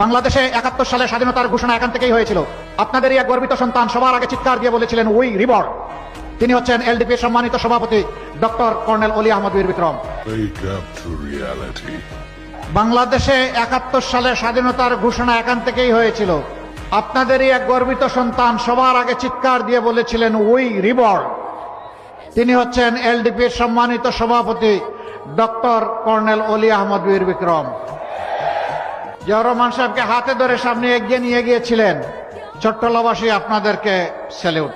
বাংলাদেশে ৭১ সালে স্বাধীনতার ঘোষণা এখান থেকেই হয়েছিল। আপনাদেরই এক গর্বিত সন্তান সবার আগে চিৎকার দিয়ে বলেছিলেন উই রিবর্ন। তিনি হচ্ছেন এলডিপির সম্মানিত সভাপতি ডক্টর কর্নেল অলি আহমদ বীর Vikram. Wake up to reality. বাংলাদেশে ৭১ সালে স্বাধীনতার ঘোষণা এখান থেকেই হয়েছিল। আপনাদেরই এক গর্বিত সন্তান সবার আগে চিৎকার দিয়ে বলেছিলেন উই রিবর্ন। তিনি হচ্ছেন এলডিপির সম্মানিত সভাপতি ডক্টর কর্নেল অলি আহমদ বীর বিক্রম। জিয়াউর রহমান সাহেবকে হাতে ধরে সামনে এগিয়ে নিয়ে গিয়েছিলেন। চট্টলাবাসী আপনাদেরকে স্যালিউট।